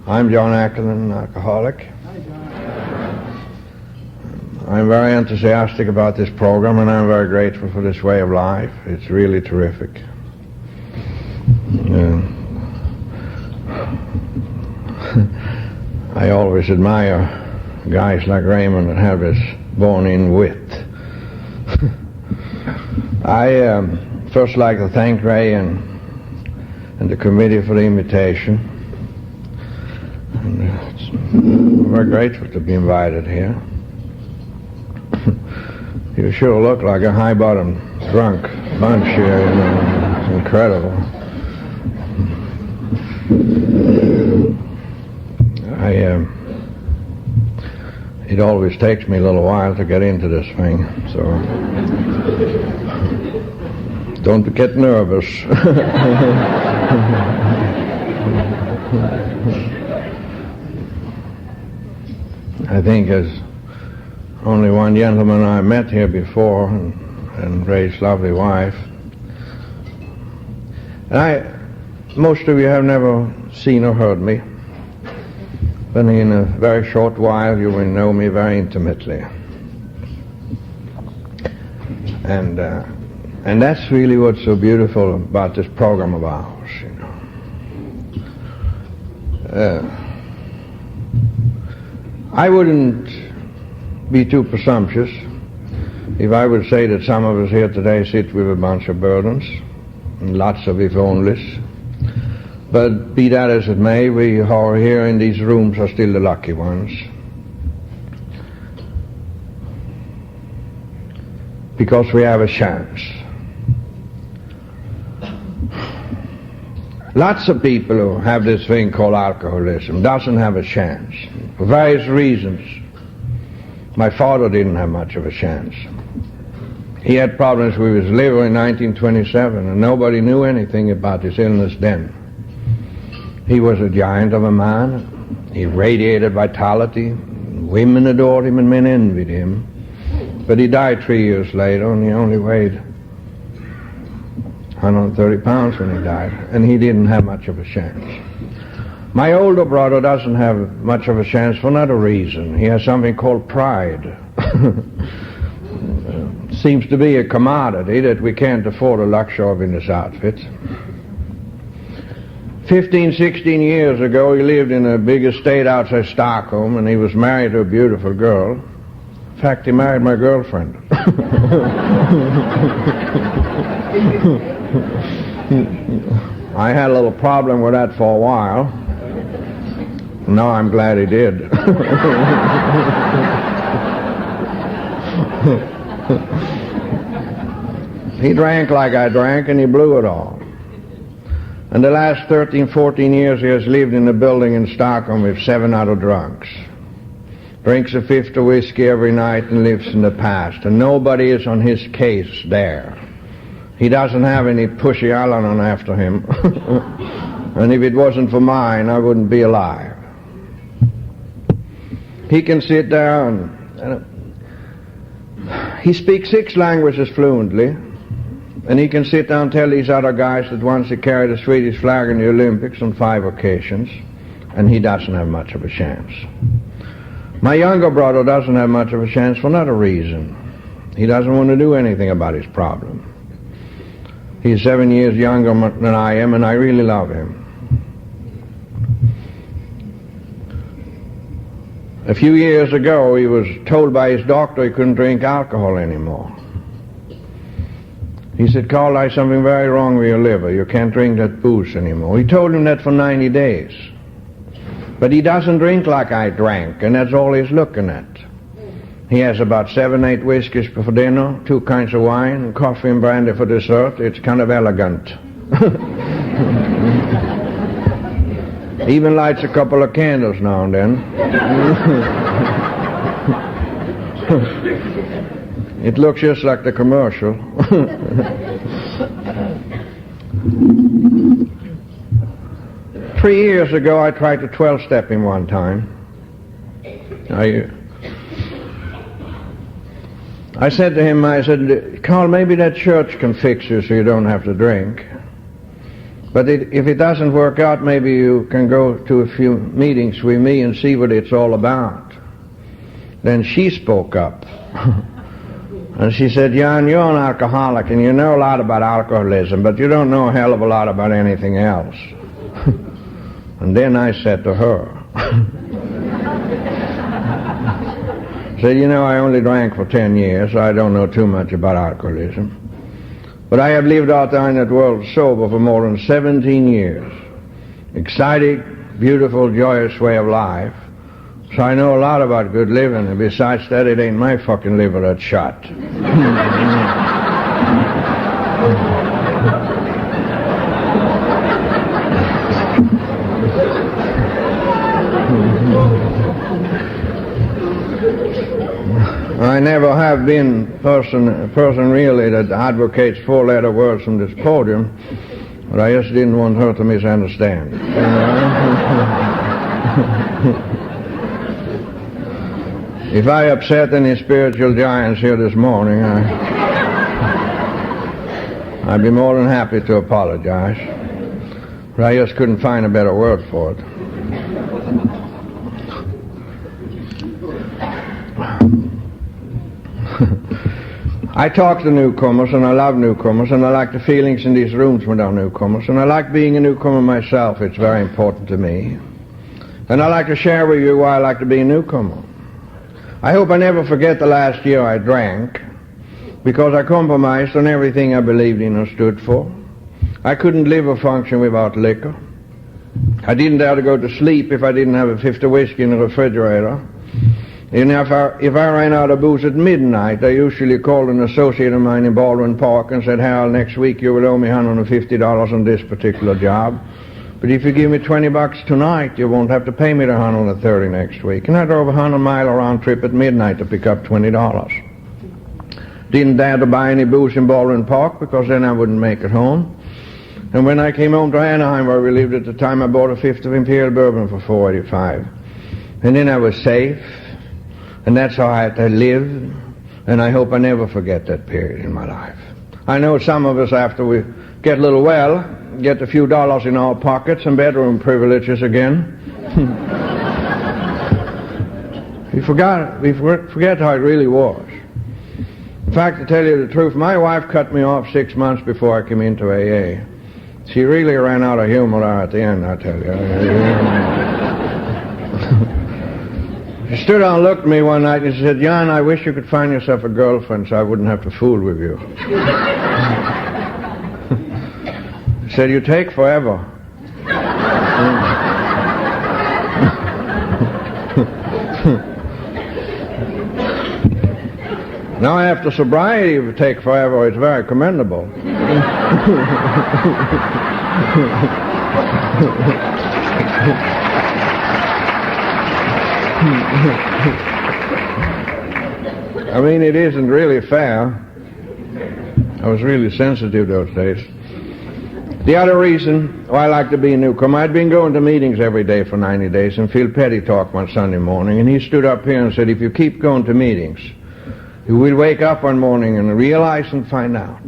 I'm John Ackerman, an alcoholic. I'm very enthusiastic about this program, and I'm very grateful for this way of life. It's really terrific. I always admire guys like Raymond that have this born-in wit. I first like to thank Ray and the committee for the invitation. And I'm very grateful to be invited here. You sure look like a high-bottom drunk bunch here, you know. It's incredible. It always takes me a little while to get into this thing, so don't get nervous. I think there's only one gentleman I met here before, and Ray's lovely wife. And most of you have never seen or heard me, but in a very short while you will know me very intimately. And that's really what's so beautiful about this program of ours, you know. I wouldn't be too presumptuous if I would say that some of us here today sit with a bunch of burdens, and lots of if onlys. But be that as it may, we who are here in these rooms are still the lucky ones. Because we have a chance. Lots of people who have this thing called alcoholism doesn't have a chance, for various reasons. My father didn't have much of a chance. He had problems with his liver in 1927, and nobody knew anything about his illness then. He was a giant of a man. He radiated vitality. Women adored him and men envied him. But he died 3 years later, and he only weighed 130 pounds when he died, and he didn't have much of a chance. My older brother doesn't have much of a chance for another reason. He has something called pride. Seems to be a commodity that we can't afford a luxury of in this outfit. 15, 16 years ago, he lived in a big estate outside Stockholm, and he was married to a beautiful girl. In fact, he married my girlfriend. I had a little problem with that for a while. Now I'm glad he did. He drank like I drank, and he blew it all. And the last 13, 14 years he has lived in a building in Stockholm with 7 other drunks. Drinks a fifth of whiskey every night and lives in the past. And nobody is on his case there. He doesn't have any pushy Al-Anon after him. And if it wasn't for mine, I wouldn't be alive. He can sit there and he speaks 6 languages fluently. And he can sit down and tell these other guys that once he carried a Swedish flag in the Olympics on 5 occasions, and he doesn't have much of a chance. My younger brother doesn't have much of a chance for another reason. He doesn't want to do anything about his problem. He's 7 years younger than I am, and I really love him. A few years ago, he was told by his doctor he couldn't drink alcohol anymore. He said, Carl, there's something very wrong with your liver. You can't drink that booze anymore. He told him that for 90 days. But he doesn't drink like I drank, and that's all he's looking at. He has about 7, 8 whiskeys for dinner, 2 kinds of wine, coffee and brandy for dessert. It's kind of elegant. Even lights a couple of candles now and then. It looks just like the commercial. 3 years ago, I tried to 12-step him one time. I said to him, Carl, maybe that church can fix you so you don't have to drink. But if it doesn't work out, maybe you can go to a few meetings with me and see what it's all about. Then she spoke up. And she said, Jan, you're an alcoholic and you know a lot about alcoholism, but you don't know a hell of a lot about anything else. And then I said to her, said, you know, I only drank for 10 years, so I don't know too much about alcoholism. But I have lived out there in that world sober for more than 17 years. Exciting, beautiful, joyous way of life. So I know a lot about good living, and besides that, it ain't my fucking liver that's shot. I never have been a person really that advocates four-letter words from this podium, but I just didn't want her to misunderstand. If I upset any spiritual giants here this morning, I'd be more than happy to apologize, but I just couldn't find a better word for it. I talk to newcomers, and I love newcomers, and I like the feelings in these rooms with our newcomers, and I like being a newcomer myself. It's very important to me. And I like to share with you why I like to be a newcomer. I hope I never forget the last year I drank, because I compromised on everything I believed in or stood for. I couldn't live or function without liquor. I didn't dare to go to sleep if I didn't have a fifth of whiskey in the refrigerator. And if I ran out of booze at midnight, I usually called an associate of mine in Baldwin Park and said, Harold, next week you will owe me $150 on this particular job. But if you give me $20 tonight, you won't have to pay me the $130 next week. And I drove a 100-mile round trip at midnight to pick up $20. Didn't dare to buy any booze in Baldwin Park because then I wouldn't make it home. And when I came home to Anaheim, where we lived at the time, I bought a fifth of Imperial Bourbon for $4.85. And then I was safe. And that's how I had to live, and I hope I never forget that period in my life. I know some of us, after we get a little well, get a few dollars in our pockets and bedroom privileges again. We forget how it really was. In fact, to tell you the truth, my wife cut me off 6 months before I came into AA. She really ran out of humor there at the end, I tell you. She stood down and looked at me one night and she said, Jan, I wish you could find yourself a girlfriend so I wouldn't have to fool with you. She said, you take forever. Now after sobriety, if you take forever, it's very commendable. I mean, it isn't really fair. I was really sensitive those days. The other reason why I like to be a newcomer, I'd been going to meetings every day for 90 days, and Phil Petty talked one Sunday morning, and he stood up here and said, if you keep going to meetings, you will wake up one morning and realize and find out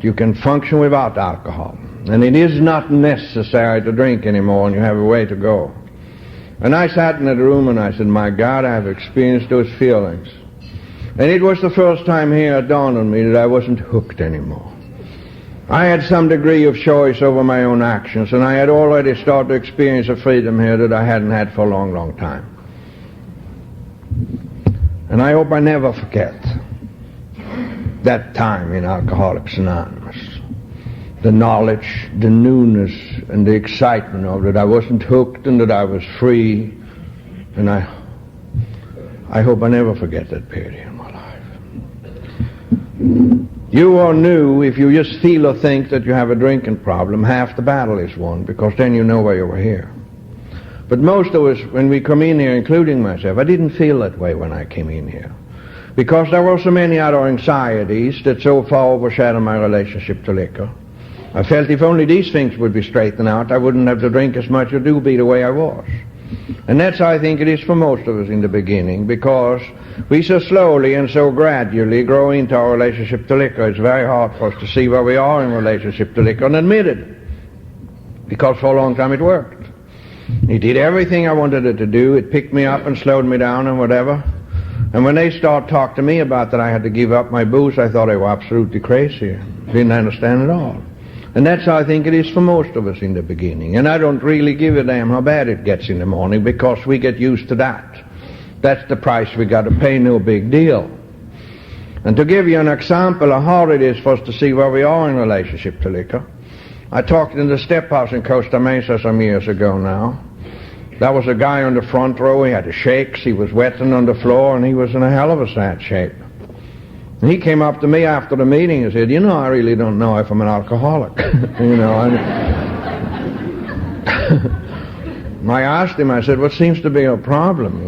you can function without alcohol. And it is not necessary to drink anymore, and you have a way to go. And I sat in that room and I said, my God, I have experienced those feelings. And it was the first time here it dawned on me that I wasn't hooked anymore. I had some degree of choice over my own actions, and I had already started to experience a freedom here that I hadn't had for a long, long time. And I hope I never forget that time in Alcoholics Anonymous. The knowledge, the newness, and the excitement of that I wasn't hooked and that I was free. And I hope I never forget that period in my life. You are new if you just feel or think that you have a drinking problem. Half the battle is won, because then you know why you were here. But most of us, when we come in here, including myself, I didn't feel that way when I came in here, because there were so many other anxieties that so far overshadowed my relationship to liquor. I felt if only these things would be straightened out, I wouldn't have to drink as much or do be the way I was. And that's how I think it is for most of us in the beginning, because we so slowly and so gradually grow into our relationship to liquor. It's very hard for us to see where we are in relationship to liquor and admit it. because for a long time it worked. It did everything I wanted it to do. It picked me up and slowed me down and whatever. And when they started talking to me about that I had to give up my booze, I thought they were absolutely crazy. Didn't understand at all. And that's how I think it is for most of us in the beginning. And I don't really give a damn how bad it gets in the morning, because we get used to that. That's the price we got to pay, no big deal. And to give you an example of how hard it is for us to see where we are in relationship to liquor, I talked in the step house in Costa Mesa some years ago now. There was a guy on the front row. He had the shakes. He was wetting on the floor, and he was in a hell of a sad shape. And he came up to me after the meeting and said, I really don't know if I'm an alcoholic. I asked him, I said, what seems to be a problem,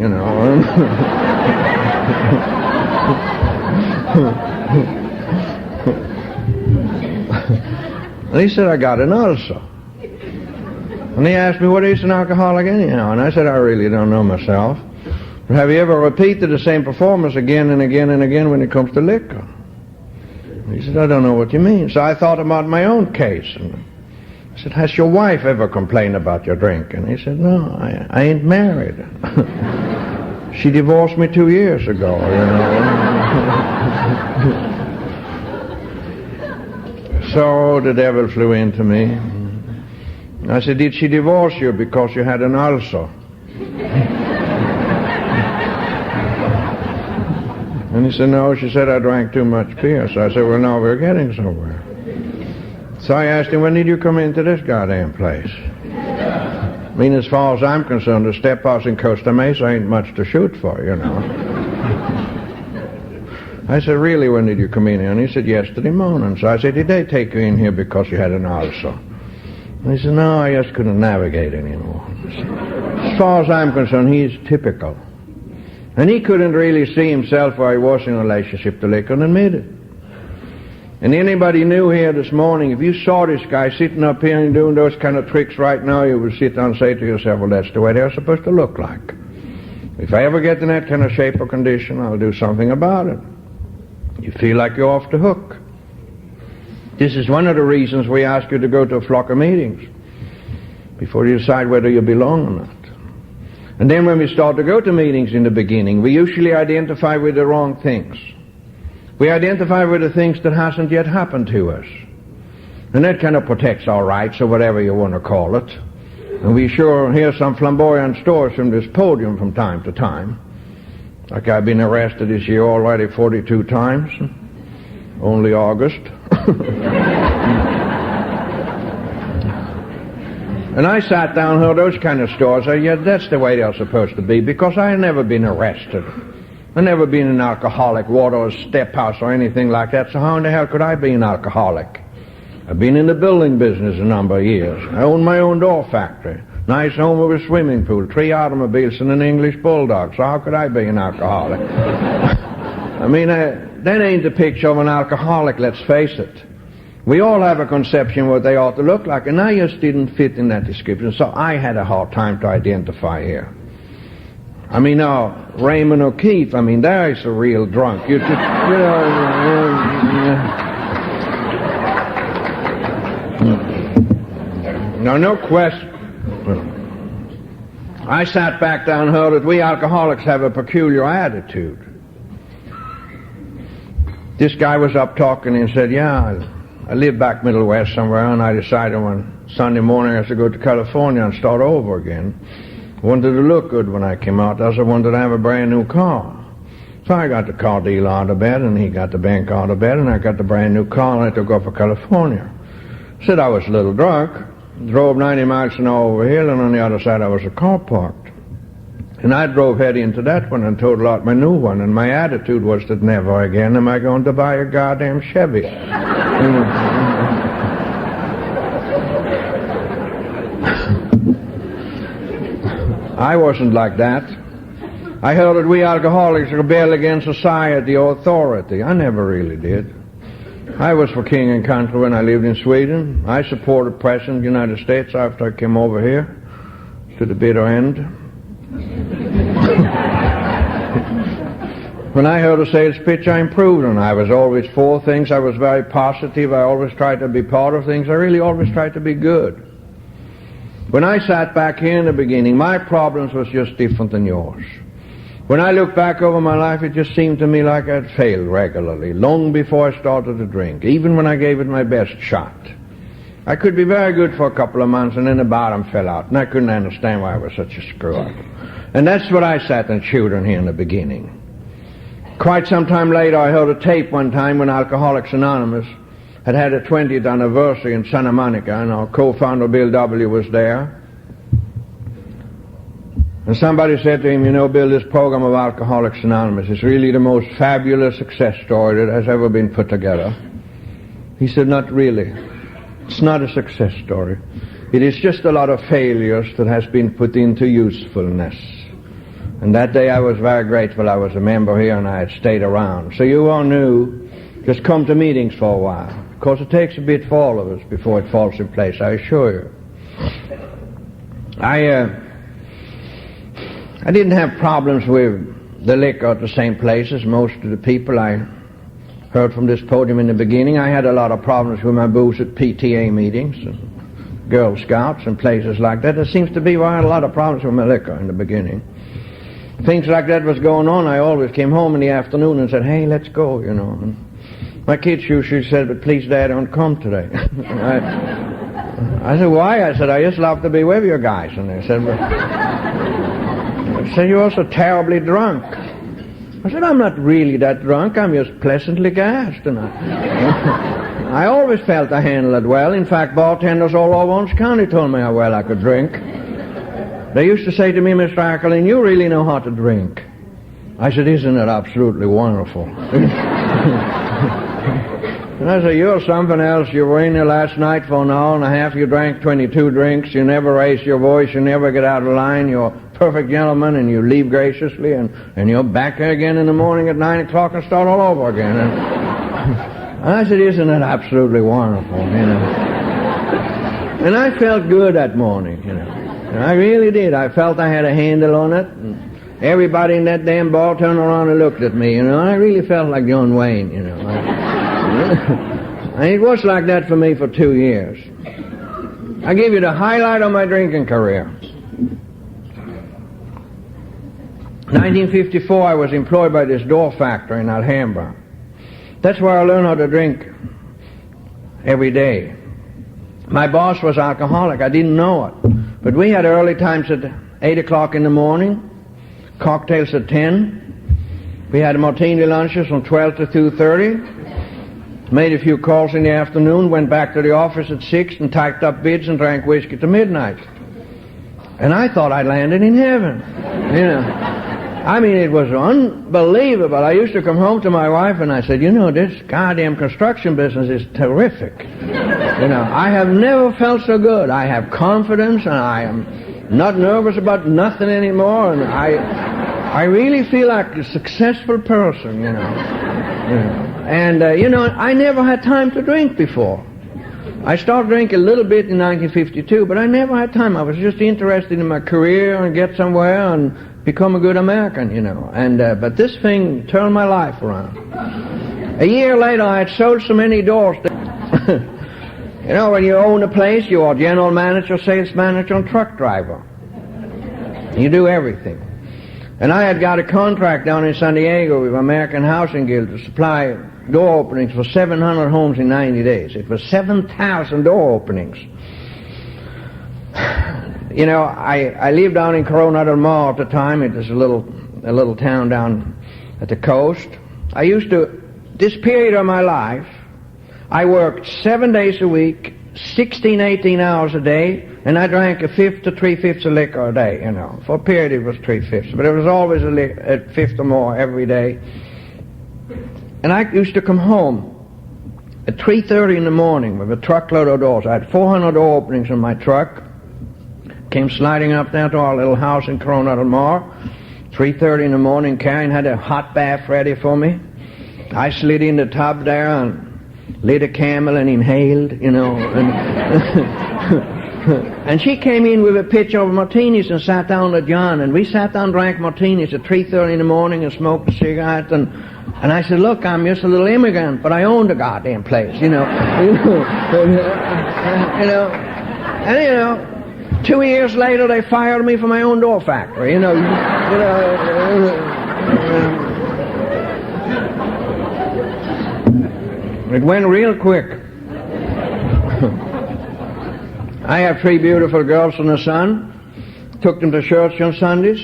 And he said, I got an ulcer. And he asked me, what is an alcoholic anyhow? And I said, I really don't know myself. But have you ever repeated the same performance again and again and again when it comes to liquor? And he said, I don't know what you mean. So I thought about my own case. And I said, has your wife ever complained about your drink? And he said, no, I ain't married. She divorced me 2 years ago, So the devil flew into me. I said, did she divorce you because you had an ulcer? And he said, no, she said I drank too much beer. So I said, well, now we're getting somewhere. So I asked him, when did you come into this goddamn place? I mean, as far as I'm concerned, the step house in Costa Mesa ain't much to shoot for, I said, really, when did you come in here? And he said, yesterday morning. So I said, did they take you in here because you had an ulcer? And he said, no, I just couldn't navigate anymore. As far as I'm concerned, he's typical. And he couldn't really see himself where he was in relationship to liquor and admit it. And anybody new here this morning, if you saw this guy sitting up here and doing those kind of tricks right now, you would sit down and say to yourself, well, that's the way they're supposed to look like. If I ever get in that kind of shape or condition, I'll do something about it. You feel like you're off the hook. This is one of the reasons we ask you to go to a flock of meetings before you decide whether you belong or not. And then when we start to go to meetings in the beginning, we usually identify with the wrong things. We identify with the things that hasn't yet happened to us. And that kind of protects our rights, or whatever you want to call it. And we sure hear some flamboyant stories from this podium from time to time. Like I've been arrested this year already 42 times. Only August. And I sat down and heard those kind of stories. I said, yeah, that's the way they're supposed to be, because I had never been arrested. I've never been in an alcoholic ward or a step house or anything like that, so how in the hell could I be an alcoholic? I've been in the building business a number of years. I own my own door factory. Nice home with a swimming pool, 3 automobiles and an English bulldog, so how could I be an alcoholic? I mean, that ain't the picture of an alcoholic, let's face it. We all have a conception of what they ought to look like, and I just didn't fit in that description, so I had a hard time to identify here. I mean, now, Raymond O'Keefe, I mean, there is a real drunk. No question. I sat back down and heard that we alcoholics have a peculiar attitude. This guy was up talking and said, yeah, I live back Middle West somewhere, and I decided one Sunday morning I had to go to California and start over again. I wanted to look good when I came out. I wanted to have a brand new car. So I got the car dealer out of bed, and he got the bank out of bed, and I got the brand new car, and I took off for California. Said I was a little drunk. Drove 90 miles an hour over hill, and on the other side I was a car parked. And I drove head into that one and totaled out my new one, and my attitude was that never again am I going to buy a goddamn Chevy. I wasn't like that. I heard that we alcoholics rebel against society or authority. I never really did. I was for king and country when I lived in Sweden. I supported President of the United States after I came over here to the bitter end. When I heard a sales pitch, I improved, and I was always for things. I was very positive. I always tried to be part of things. I really always tried to be good. When I sat back here in the beginning, my problems was just different than yours. When I look back over my life, it just seemed to me like I'd failed regularly, long before I started to drink, even when I gave it my best shot. I could be very good for a couple of months, and then the bottom fell out, and I couldn't understand why I was such a screw-up. And that's what I sat and chewed on here in the beginning. Quite some time later, I heard a tape one time when Alcoholics Anonymous had had a 20th anniversary in Santa Monica, and our co-founder Bill W. was there. And somebody said to him, you know, Bill, this program of Alcoholics Anonymous is really the most fabulous success story that has ever been put together. He said, not really. It's not a success story. It is just a lot of failures that has been put into usefulness. And that day I was very grateful I was a member here and I had stayed around. So you all knew, just come to meetings for a while. Because it takes a bit for all of us before it falls in place, I assure you. I didn't have problems with the liquor at the same place as most of the people I heard from this podium in the beginning. I had a lot of problems with my booze at PTA meetings and Girl Scouts and places like that. There seems to be why I had a lot of problems with my liquor in the beginning. Things like that was going on. I always came home in the afternoon and said, hey, let's go, you know. And my kids usually said, but please, Dad, don't come today. I said, why? I said, I just love to be with you guys. And they said, you're also terribly drunk. I said, I'm not really that drunk. I'm just pleasantly gassed. And I always felt I handled it well. In fact, bartenders all over Orange County told me how well I could drink. They used to say to me, Mr. Ackerlin, you really know how to drink. I said, isn't it absolutely wonderful? And I said, you're something else. You were in there last night for an hour and a half. You drank 22 drinks. You never raise your voice. You never get out of line. You're a perfect gentleman, and you leave graciously, and you're back here again in the morning at 9 o'clock and start all over again. And I said, isn't it absolutely wonderful, you know? And I felt good that morning, you know. And I really did. I felt I had a handle on it. And everybody in that damn bar turned around and looked at me, you know. I really felt like John Wayne, you know. And it was like that for me for 2 years. I give you the highlight of my drinking career. 1954, I was employed by this door factory in Alhambra. That's where I learned how to drink every day. My boss was alcoholic. I didn't know it. But we had early times at 8 o'clock in the morning, cocktails at 10. We had martini lunches from 12 to 2:30. Made a few calls in the afternoon, went back to the office at 6 and typed up bids and drank whiskey to midnight. And I thought I'd landed in heaven, you know. I mean, it was unbelievable. I used to come home to my wife and I said, you know, this goddamn construction business is terrific. You know, I have never felt so good. I have confidence and I am not nervous about nothing anymore, and I really feel like a successful person, you know. And, you know, I never had time to drink before. I started drinking a little bit in 1952, but I never had time. I was just interested in my career and get somewhere and become a good American, you know. And but this thing turned my life around. A year later, I had sold so many doors. You know, when you own a place, you are general manager, sales manager, and truck driver. You do everything. And I had got a contract down in San Diego with American Housing Guild to supply door openings for 700 homes in 90 days. It was 7,000 door openings. You know, I lived down in Corona del Mar at the time. It was a little town down at the coast. I used to, this period of my life, I worked 7 days a week, 16, 18 hours a day, and I drank a fifth to 3/5 of liquor a day, you know. For a period it was 3/5, but it was always a fifth or more every day. And I used to come home at 3:30 in the morning with a truckload of doors. I had 400 door openings in my truck. Came sliding up there to our little house in Corona del Mar. 3:30 in the morning, Karen had a hot bath ready for me. I slid in the tub there and lit a Camel and inhaled, you know. And she came in with a pitcher of martinis and sat down with John, and we sat down and drank martinis at 3:30 in the morning and smoked a cigarette, and I said, look, I'm just a little immigrant, but I own the goddamn place, you know. You know, and you know, 2 years later, they fired me from my own door factory. It went real quick. I have 3 beautiful girls and a son. Took them to church on Sundays.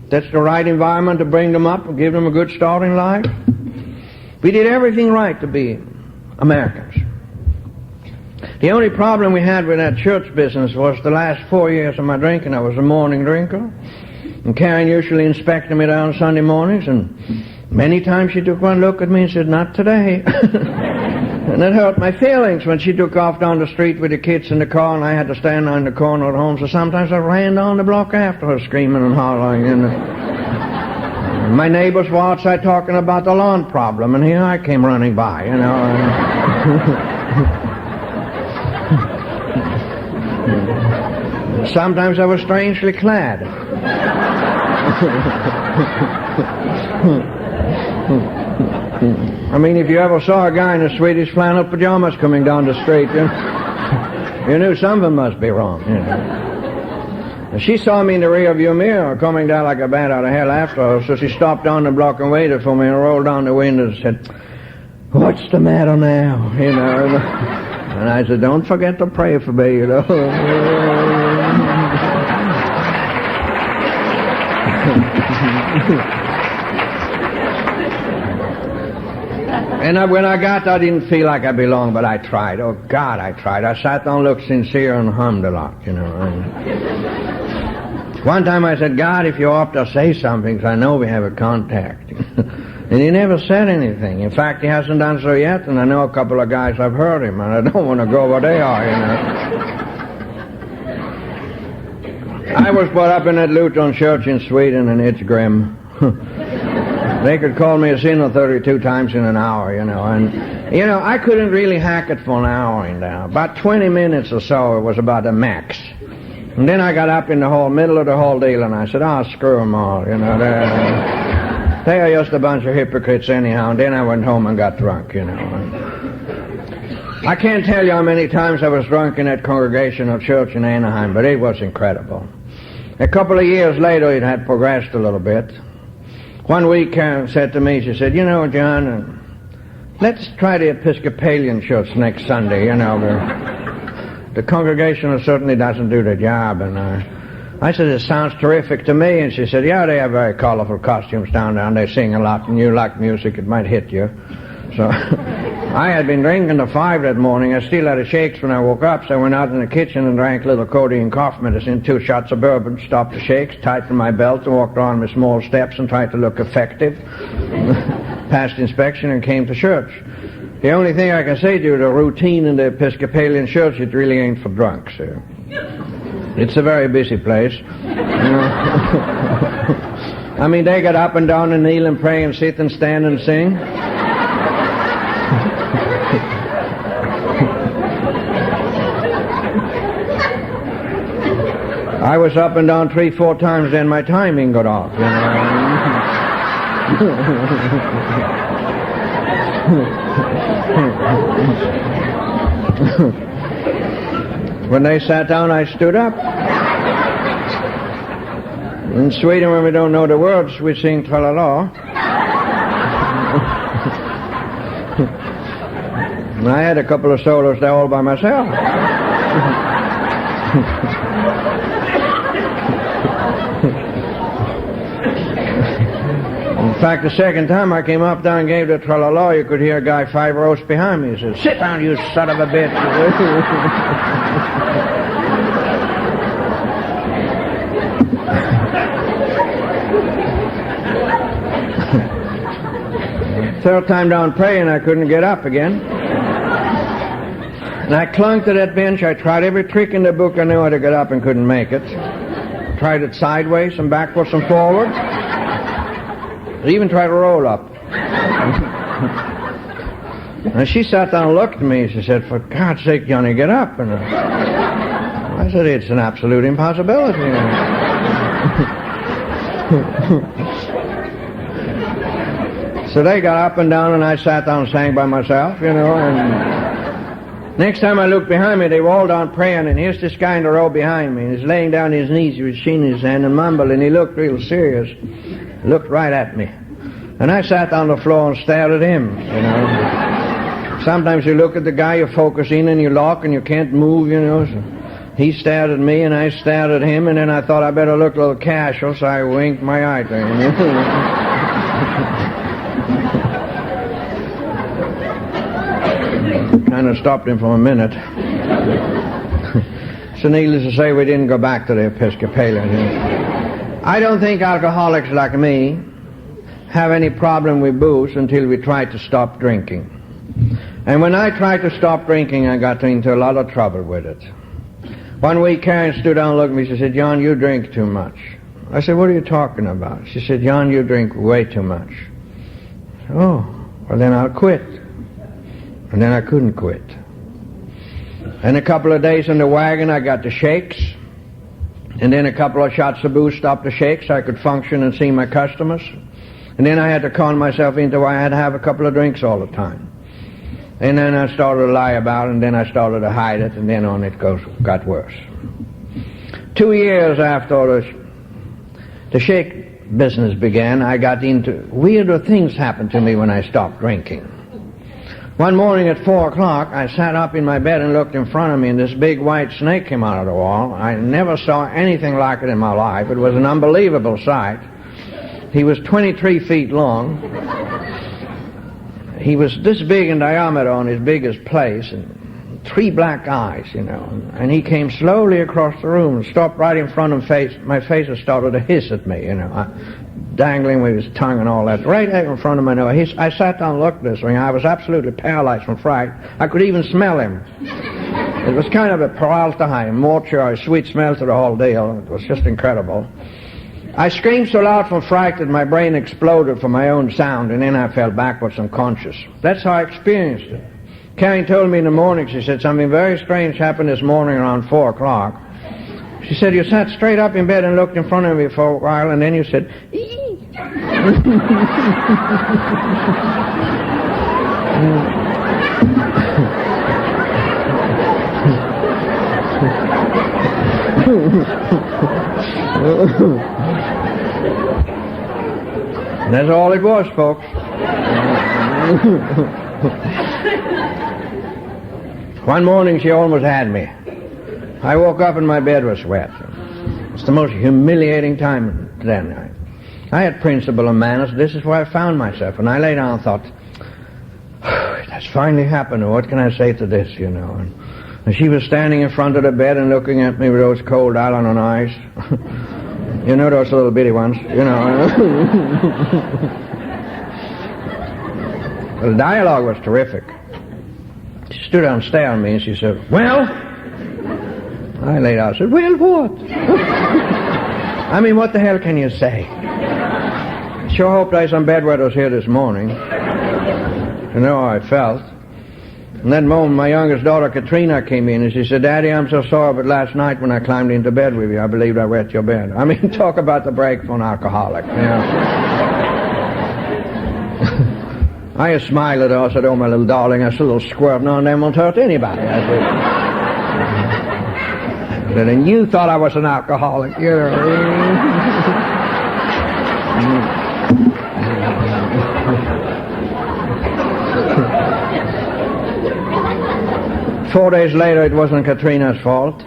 That's the right environment to bring them up and give them a good start in life. We did everything right to be Americans. The only problem we had with that church business was the last 4 years of my drinking. I was a morning drinker. And Karen usually inspected me down Sunday mornings, and many times she took one look at me and said, "Not today." And it hurt my feelings when she took off down the street with the kids in the car, and I had to stand on the corner at home. So sometimes I ran down the block after her, screaming and hollering. And my neighbors were outside talking about the lawn problem, and here I came running by, Sometimes I was strangely clad. I mean, if you ever saw a guy in a Swedish flannel pajamas coming down the street, you knew something must be wrong. And she saw me in the rearview mirror coming down like a bat out of hell after her, so she stopped down the block and waited for me and rolled down the window and said, "What's the matter now?" And I said, "Don't forget to pray for me, And when I got there, I didn't feel like I belonged, but I tried. Oh, God, I tried. I sat down, looked sincere, and hummed a lot, One time I said, "God, if you ought to say something, 'cause I know we have a contact." And he never said anything. In fact, he hasn't done so yet, and I know a couple of guys have heard him, and I don't want to go where they are, I was brought up in that Lutheran church in Sweden, and it's grim. They could call me a sinner 32 times in an hour, and, I couldn't really hack it for an hour in there. About 20 minutes or so, it was about the max. And then I got up in the middle of the whole deal, and I said, screw them all, they are just a bunch of hypocrites anyhow. And then I went home and got drunk, I can't tell you how many times I was drunk in that Congregational church in Anaheim, but it was incredible. A couple of years later, it had progressed a little bit. One week, Karen said to me, she said, "John, let's try the Episcopalian church next Sunday, The Congregational certainly doesn't do the job." And I said, "It sounds terrific to me." And she said, "Yeah, they have very colorful costumes down there, and they sing a lot, and you like music, it might hit you." So I had been drinking to 5 that morning. I still had the shakes when I woke up, so I went out in the kitchen and drank a little codeine cough medicine, 2 shots of bourbon, stopped the shakes, tightened my belt, and walked around with small steps and tried to look effective. Passed inspection and came to church. The only thing I can say to you, the routine in the Episcopalian church, it really ain't for drunks. It's a very busy place. I mean, they get up and down and kneel and pray and sit and stand and sing. I was up and down 3-4 times, then my timing got off. When they sat down, I stood up. In Sweden, when we don't know the words, we sing tra-la-la. And I had a couple of solos there all by myself. In fact, the second time I came up there and gave the tra-la-la, you could hear a guy 5 rows behind me. He said, "Sit down, you son of a bitch." Third time down praying, I couldn't get up again. And I clung to that bench. I tried every trick in the book I knew how to get up and couldn't make it. Tried it sideways and backwards and forwards. I even tried to roll up. And she sat down and looked at me. She said, "For God's sake, Johnny, get up." And I said, "It's an absolute impossibility." So they got up and down, and I sat down and sang by myself, and Next time I looked behind me, they were all down praying, and here's this guy in the row behind me, and he's laying down on his knees with his chin in his hand and mumbled, and he looked real serious. Looked right at me. And I sat down on the floor and stared at him, you know. Sometimes you look at the guy, you focus in and you lock and you can't move, you know. So he stared at me and I stared at him, and then I thought I better look a little casual, so I winked my eye to him. Kind of stopped him for a minute. So needless to say, we didn't go back to the Episcopalian. I don't think alcoholics like me have any problem with booze until we try to stop drinking. And when I tried to stop drinking, I got into a lot of trouble with it. One week, Karen stood down and looked at me. She said, "John, you drink too much." I said, "What are you talking about?" She said, "John, you drink way too much." I said, "Oh, well then I'll quit." And then I couldn't quit. And a couple of days in the wagon, I got the shakes. And then a couple of shots of booze stopped the shakes so I could function and see my customers. And then I had to con myself into I had to have a couple of drinks all the time. And then I started to lie about it, and then I started to hide it, and then on it got worse. 2 years after the shake business began, I got into weirder things happened to me when I stopped drinking. One morning at 4 o'clock, I sat up in my bed and looked in front of me, and this big white snake came out of the wall. I never saw anything like it in my life. It was an unbelievable sight. He was 23 feet long. He was this big in diameter on his biggest place, and 3 black eyes, you know. And he came slowly across the room and stopped right in front of my face and started to hiss at me, you know, dangling with his tongue and all that, right in front of my nose. I sat down and looked at this thing. I was absolutely paralyzed from fright. I could even smell him. It was kind of a Peralta, mortuary, sweet smell to the whole deal. It was just incredible. I screamed so loud from fright that my brain exploded from my own sound, and then I fell backwards unconscious. That's how I experienced it. Karen told me in the morning, she said, "Something very strange happened this morning around 4 o'clock. She said, "You sat straight up in bed and looked in front of me for a while, and then you said, ee." That's all it was, folks. One morning she almost had me. I woke up and my bed was wet. It's the most humiliating time then. I had principle and manners. This is where I found myself. And I lay down and thought, it has finally happened. What can I say to this, you know? And she was standing in front of the bed and looking at me with those cold Al-Anon eyes. You know, those little bitty ones, you know. The dialogue was terrific. She stood down and stared at me and she said, "Well?" I laid out and said, "Well, what?" I mean, what the hell can you say? Sure hope there's some bedwetters here this morning. You know how I felt. And that moment, my youngest daughter, Katrina, came in and she said, "Daddy, I'm so sorry, but last night when I climbed into bed with you, I believed I wet your bed." I mean, talk about the break for an alcoholic. You know? I just smiled at her. I said, "Oh, my little darling, that's a little squirt. None of them won't hurt anybody." I said, "And you thought I was an alcoholic, you know." 4 days later, it wasn't Katrina's fault.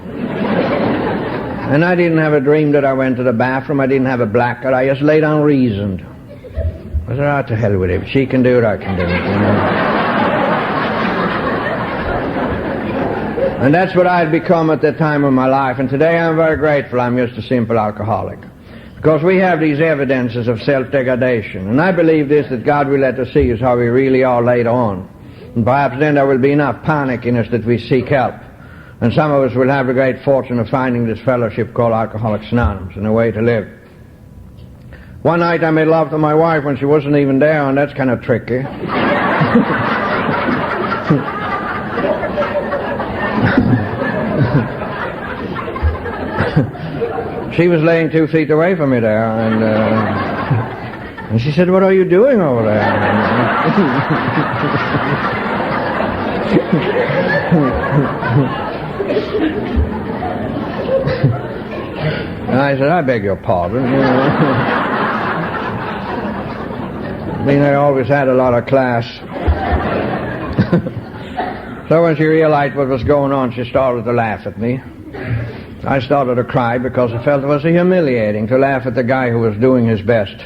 And I didn't have a dream that I went to the bathroom. I didn't have a blackout. I just lay down and reasoned. I said, "Ah, to hell with it. If she can do it, I can do it." You know? And that's what I had become at that time of my life. And today I'm very grateful I'm just a simple alcoholic. Because we have these evidences of self-degradation. And I believe this, that God will let us see is how we really are later on. And perhaps then there will be enough panic in us that we seek help. And some of us will have the great fortune of finding this fellowship called Alcoholics Anonymous and a way to live. One night I made love to my wife when she wasn't even there, and that's kind of tricky. She was laying 2 feet away from me there, and she said, "What are you doing over there?" And I said, I beg your pardon. I mean, I always had a lot of class. So when she realized what was going on, she started to laugh at me. I started to cry because I felt it was humiliating to laugh at the guy who was doing his best.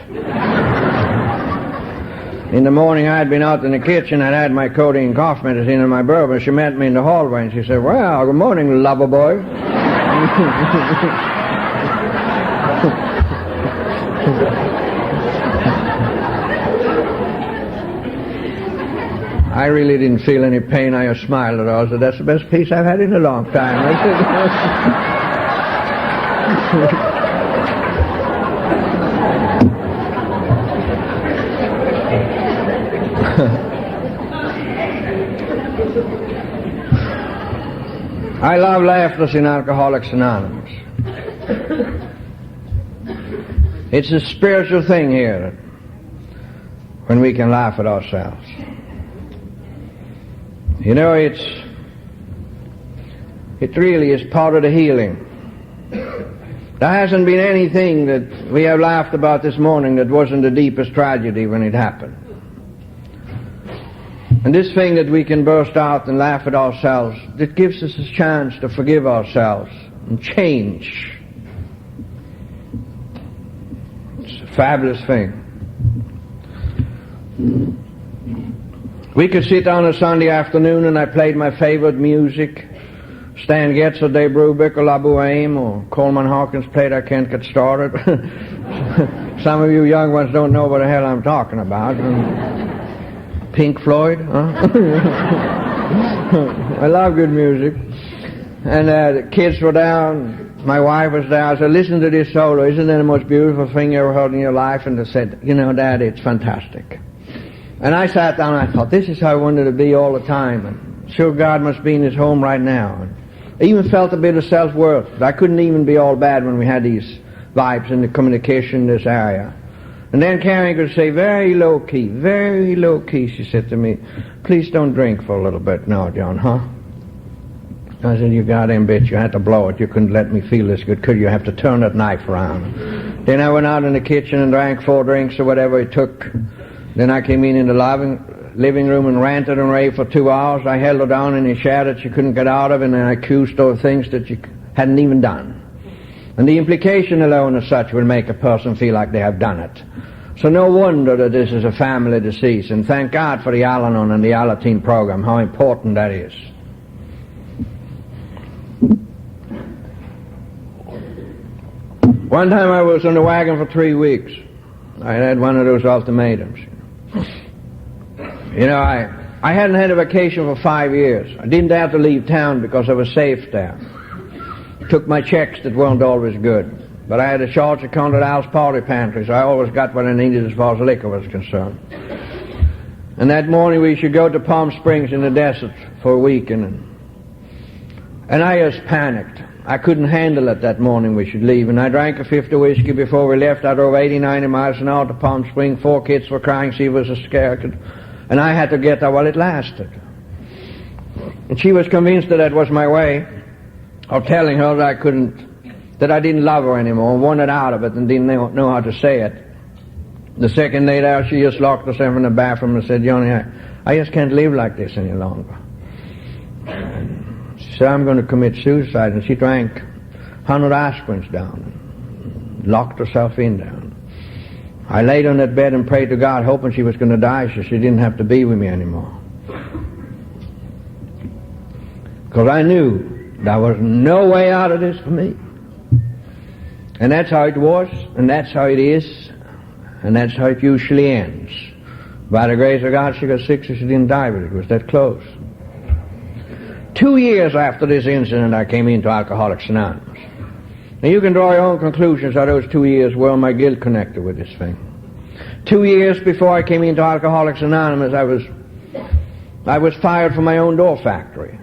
In the morning, I had been out in the kitchen and had my codeine cough medicine and my bourbon. She met me in the hallway and she said, well, good morning, lover boy. I really didn't feel any pain. I just smiled at her. I said, that's the best peace I've had in a long time. I I love laughter in Alcoholics Anonymous. It's a spiritual thing here when we can laugh at ourselves. You know, it really is part of the healing. There hasn't been anything that we have laughed about this morning that wasn't the deepest tragedy when it happened. And this thing that we can burst out and laugh at ourselves, it gives us a chance to forgive ourselves and change. It's a fabulous thing. We could sit on a Sunday afternoon and I played my favorite music. Stan Getz or Dave Brubeck or La Boheme or Coleman Hawkins played I Can't Get Started. Some of you young ones don't know what the hell I'm talking about. Pink Floyd, huh? I love good music. And the kids were down, my wife was down. I said, listen to this solo, isn't that the most beautiful thing you ever heard in your life? And they said, you know, Dad, it's fantastic. And I sat down and I thought, this is how I wanted to be all the time. And sure, God must be in his home right now. And I even felt a bit of self-worth. I couldn't even be all bad when we had these vibes in the communication in this area. And then Karen could say, very low key, she said to me, please don't drink for a little bit now, John, huh? I said, you goddamn bitch, you had to blow it. You couldn't let me feel this good, could you? You have to turn that knife around. Then I went out in the kitchen and drank 4 drinks or whatever it took. Then I came in the living room and ranted and raved for 2 hours. I held her down in a chair that she couldn't get out of, and I accused her of things that she hadn't even done. And the implication alone as such will make a person feel like they have done it. So no wonder that this is a family disease, and thank God for the Al-Anon and the Alateen program, how important that is. One time I was on the wagon for 3 weeks. I had one of those ultimatums. You know, I hadn't had a vacation for 5 years. I didn't have to leave town because I was safe there. Took my checks that weren't always good. But I had a charge account at Al's Party Pantry, so I always got what I needed as far as liquor was concerned. And that morning we should go to Palm Springs in the desert for a week, and I just panicked. I couldn't handle it that morning we should leave, and I drank a fifth of whiskey before we left. I drove 80, 90 miles an hour to Palm Springs. 4 kids were crying, she was scared, and I had to get there while it lasted. And she was convinced that was my way of telling her that I didn't love her anymore, wanted out of it and didn't know how to say it. The second day there, she just locked herself in the bathroom and said, Johnny, I just can't live like this any longer. And she said, I'm going to commit suicide. And she drank 100 aspirins down and locked herself in there. I laid on that bed and prayed to God, hoping she was going to die so she didn't have to be with me anymore. Because I knew there was no way out of this for me. And that's how it was, and that's how it is, and that's how it usually ends. By the grace of God, she got sick, so she didn't die, but it was that close. 2 years after this incident, I came into Alcoholics Anonymous. Now you can draw your own conclusions how those 2 years were my guilt connected with this thing. 2 years before I came into Alcoholics Anonymous, I was fired from my own door factory.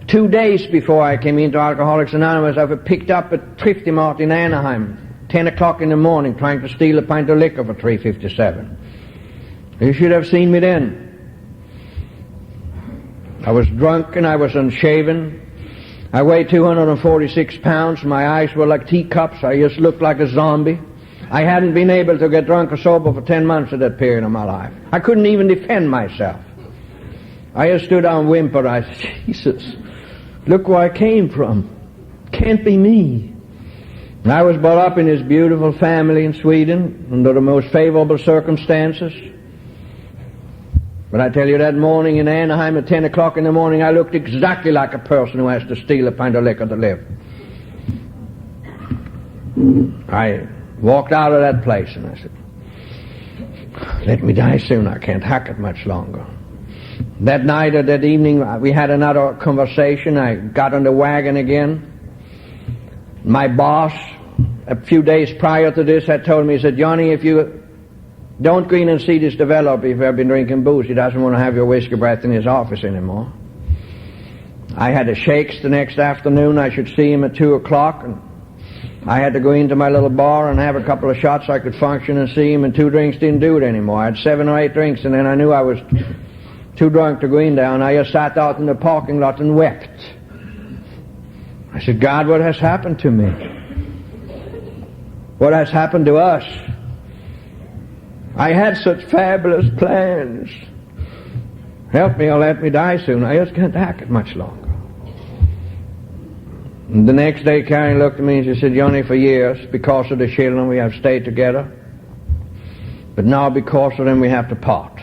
2 days before I came into Alcoholics Anonymous, I was picked up at Thrifty Mart in Anaheim, 10 o'clock in the morning, trying to steal a pint of liquor for $3.57. You should have seen me then. I was drunk and I was unshaven. I weighed 246 pounds. My eyes were like teacups. I just looked like a zombie. I hadn't been able to get drunk or sober for 10 months at that period of my life. I couldn't even defend myself. I just stood down and whimpered. I said, Jesus, look where I came from. Can't be me. And I was brought up in this beautiful family in Sweden under the most favorable circumstances. But I tell you, that morning in Anaheim at 10 o'clock in the morning, I looked exactly like a person who has to steal a pint of liquor to live. I walked out of that place and I said, let me die soon. I can't hack it much longer. That night or that evening, we had another conversation. I got on the wagon again. My boss, a few days prior to this, had told me, he said, Johnny, if you don't go in and see this developer if you've been drinking booze, he doesn't want to have your whiskey breath in his office anymore. I had the shakes the next afternoon. I should see him at 2 o'clock, and I had to go into my little bar and have a couple of shots so I could function and see him, and 2 drinks didn't do it anymore. I had 7 or 8 drinks, and then I knew I was too drunk to go in there, and I just sat out in the parking lot and wept. I said, God, what has happened to me? What has happened to us? I had such fabulous plans. Help me or let me die soon. I just can't hack it much longer. And the next day, Karen looked at me and she said, Johnny, for years, because of the children, we have stayed together. But now, because of them, we have to part.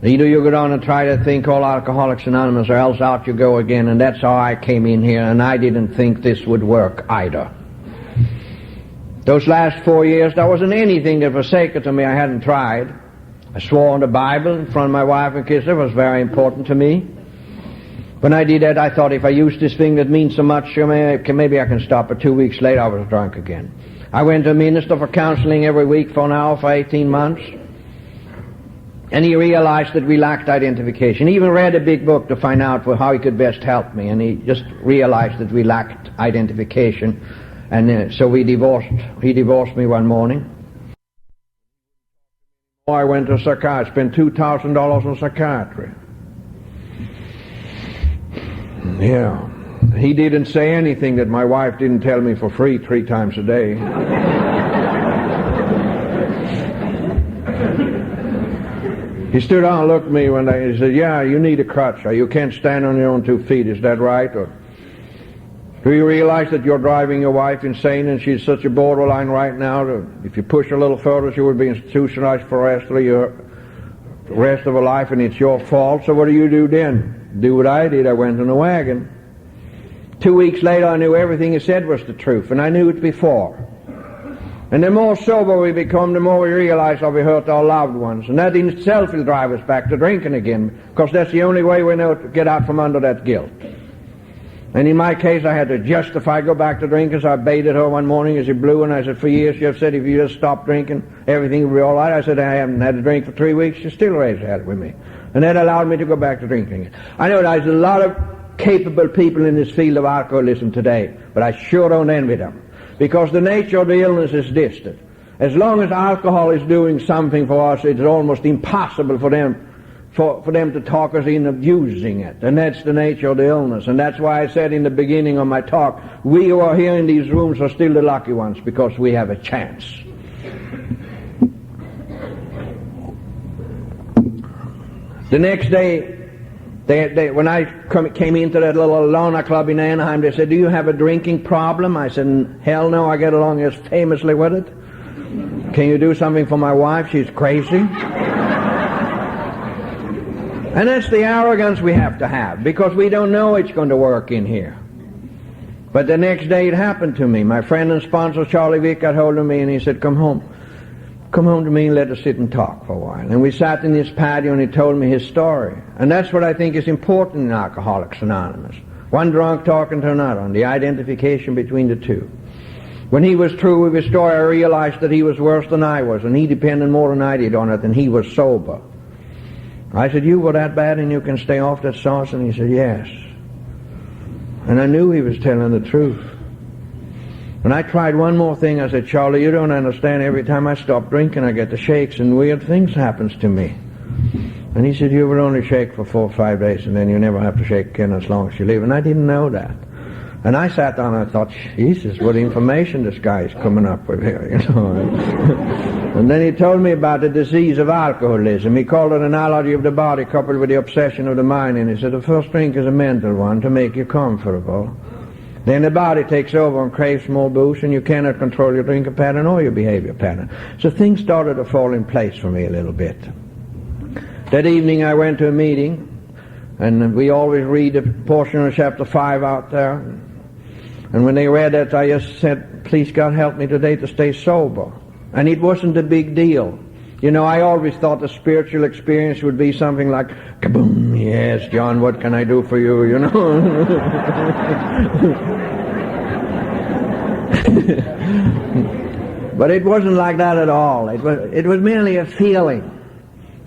Either you go down and try to think all Alcoholics Anonymous, or else out you go again. And that's how I came in here, and I didn't think this would work either. Those last 4 years, there wasn't anything that was sacred to me I hadn't tried. I swore on the Bible in front of my wife and kids. It was very important to me. When I did that, I thought if I use this thing that means so much, maybe I can stop. But 2 weeks later, I was drunk again. I went to a minister for counseling every week for an hour for 18 months. And he realized that we lacked identification. He even read a big book to find out how he could best help me. And he just realized that we lacked identification. And so he divorced me one morning. I went to psychiatry, spent $2,000 on psychiatry. Yeah. He didn't say anything that my wife didn't tell me for free 3 times a day. He stood down and looked at me one day and he said, yeah, you need a crutch, or you can't stand on your own 2 feet, is that right? Or do you realize that you're driving your wife insane and she's such a borderline right now that if you push her a little further she would be institutionalized for the rest of her life, and it's your fault? So what do you do then? Do what I did. I went in a wagon. 2 weeks later I knew everything he said was the truth, and I knew it before. And the more sober we become, the more we realize how we hurt our loved ones. And that in itself will drive us back to drinking again, because that's the only way we know to get out from under that guilt. And in my case, I had to justify, go back to drinking, so I baited her one morning as she blew, and I said, for years you have said if you just stop drinking, everything will be all right. I said, I haven't had a drink for 3 weeks. She still raised hell with me. And that allowed me to go back to drinking. I know there's a lot of capable people in this field of alcoholism today, but I sure don't envy them. Because the nature of the illness is this, that as long as alcohol is doing something for us, it's almost impossible for them to talk us into abusing it. And that's the nature of the illness. And that's why I said in the beginning of my talk, we who are here in these rooms are still the lucky ones, because we have a chance. The next day, when I came into that little Lorna club in Anaheim, they said, do you have a drinking problem? I said, hell no, I get along as famously with it. Can you do something for my wife? She's crazy. And that's the arrogance we have to have, because we don't know it's going to work in here. But the next day it happened to me. My friend and sponsor Charlie Vick got hold of me and he said, come home to me and let us sit and talk for a while. And we sat in this patio and he told me his story. And that's what I think is important in Alcoholics Anonymous. One drunk talking to another, and the identification between the two. When he was through with his story, I realized that he was worse than I was, and he depended more than I did on it, and he was sober. I said, you were that bad and you can stay off that sauce? And he said, yes. And I knew he was telling the truth. When I tried one more thing, I said, Charlie, you don't understand. Every time I stop drinking, I get the shakes and weird things happens to me. And he said, you will only shake for 4 or 5 days, and then you never have to shake again as long as you live. And I didn't know that. And I sat down and I thought, Jesus, what information this guy is coming up with here, you know. And then he told me about the disease of alcoholism. He called it an analogy of the body coupled with the obsession of the mind. And he said, the first drink is a mental one to make you comfortable. Then the body takes over and craves more booze, and you cannot control your drinking pattern or your behavior pattern. So things started to fall in place for me a little bit. That evening I went to a meeting, and we always read a portion of chapter 5 out there. And when they read it, I just said, please God help me today to stay sober. And it wasn't a big deal. You know, I always thought the spiritual experience would be something like, kaboom, yes, John, what can I do for you, you know? But it wasn't like that at all. It was merely a feeling.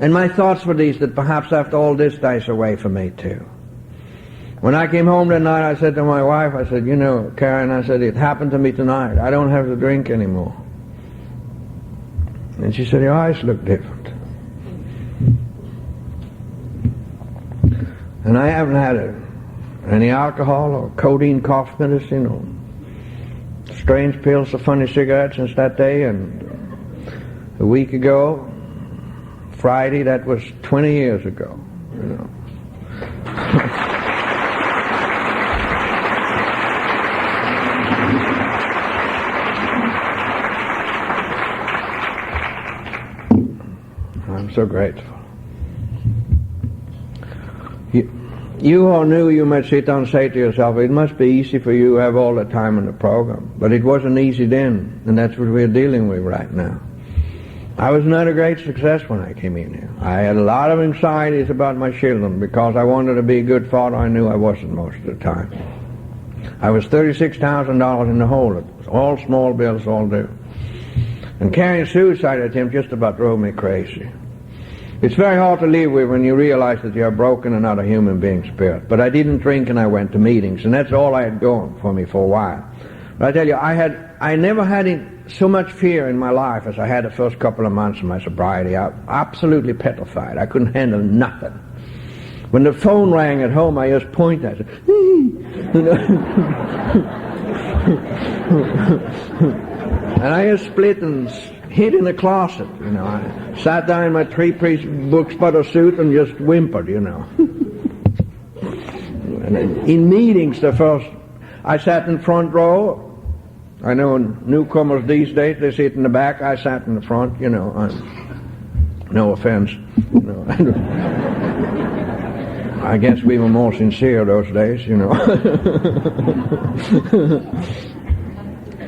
And my thoughts were these, that perhaps after all this dies away for me too. When I came home that night, I said to my wife, I said, you know, Karen, I said, it happened to me tonight. I don't have to drink anymore. And she said, your eyes look different. And I haven't had any alcohol or codeine cough medicine or strange pills or funny cigarettes since that day. And a week ago, Friday, that was 20 years ago, you know. I'm so grateful. You all knew you might sit down and say to yourself, it must be easy for you to have all the time in the program. But it wasn't easy then, and that's what we're dealing with right now. I was not a great success when I came in here. I had a lot of anxieties about my children because I wanted to be a good father. I knew I wasn't most of the time. I was $36,000 in the hole. It was all small bills, all due. And carrying suicide attempt just about drove me crazy. It's very hard to live with when you realize that you're broken and not a human being spirit. But I didn't drink and I went to meetings, and that's all I had going for me for a while. But I tell you, I never had so much fear in my life as I had the first couple of months of my sobriety. I was absolutely petrified. I couldn't handle nothing. When the phone rang at home, I just pointed at it. And I just split and hid in the closet, you know. I sat down in my three-piece book sputter suit and just whimpered, you know. And in meetings, I sat in front row. I know newcomers these days, they sit in the back. I sat in the front, you know. No offense. You know. I guess we were more sincere those days, you know.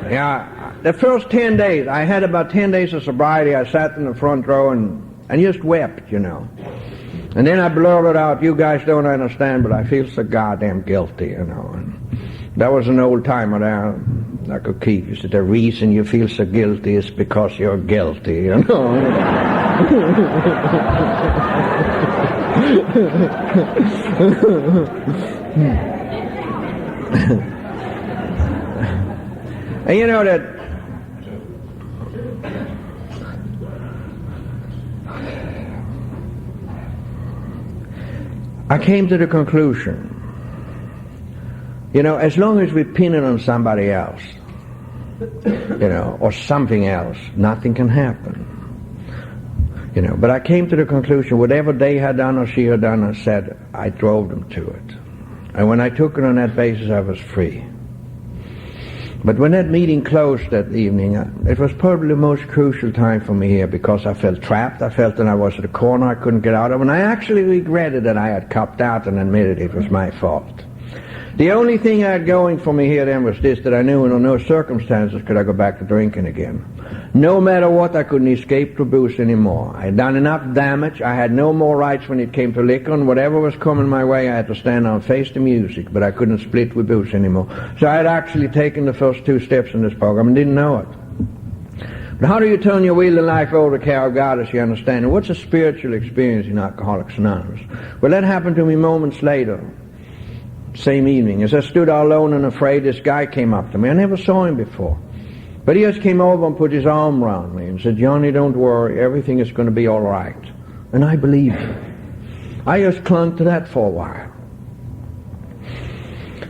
Yeah, the first 10 days, I had about 10 days of sobriety. I sat in the front row and just wept, you know. And then I blurted out, you guys don't understand, but I feel so goddamn guilty, you know. And that was an old timer there, like O'Keefe. He said, the reason you feel so guilty is because you're guilty, you know. And you know that I came to the conclusion, you know, as long as we pin it on somebody else, you know, or something else, nothing can happen. You know, but I came to the conclusion, whatever they had done or she had done or said, I drove them to it. And when I took it on that basis, I was free. But when that meeting closed that evening, it was probably the most crucial time for me here because I felt trapped. I felt that I was at a corner I couldn't get out of, and I actually regretted that I had copped out and admitted it was my fault. The only thing I had going for me here then was this, that I knew under no circumstances could I go back to drinking again. No matter what, I couldn't escape to booze anymore. I had done enough damage. I had no more rights when it came to liquor, and whatever was coming my way, I had to stand and face the music, but I couldn't split with booze anymore. So I had actually taken the first 2 steps in this program and didn't know it. But how do you turn your wheel in life over to care of God as you understand it? What's a spiritual experience in Alcoholics Anonymous? Well, that happened to me moments later. Same evening, as I stood all alone and afraid, this guy came up to me. I never saw him before. But he just came over and put his arm around me and said, Johnny, don't worry, everything is going to be all right. And I believed him. I just clung to that for a while.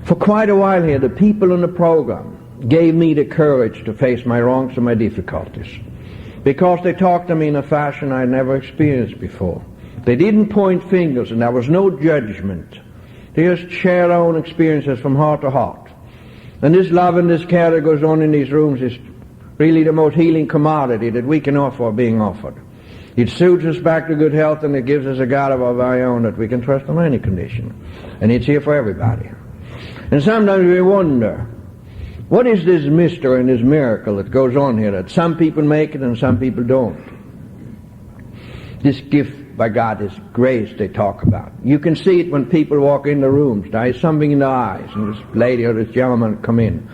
For quite a while here, the people in the program gave me the courage to face my wrongs and my difficulties, because they talked to me in a fashion I'd never experienced before. They didn't point fingers, and there was no judgment. They just shared their own experiences from heart to heart. And this love and this care that goes on in these rooms is really the most healing commodity that we can offer being offered. It suits us back to good health, and it gives us a God of our very own that we can trust in any condition. And it's here for everybody. And sometimes we wonder, what is this mystery and this miracle that goes on here, that some people make it and some people don't? This gift by God, this grace they talk about. You can see it when people walk in the rooms. There is something in their eyes, and this lady or this gentleman come in.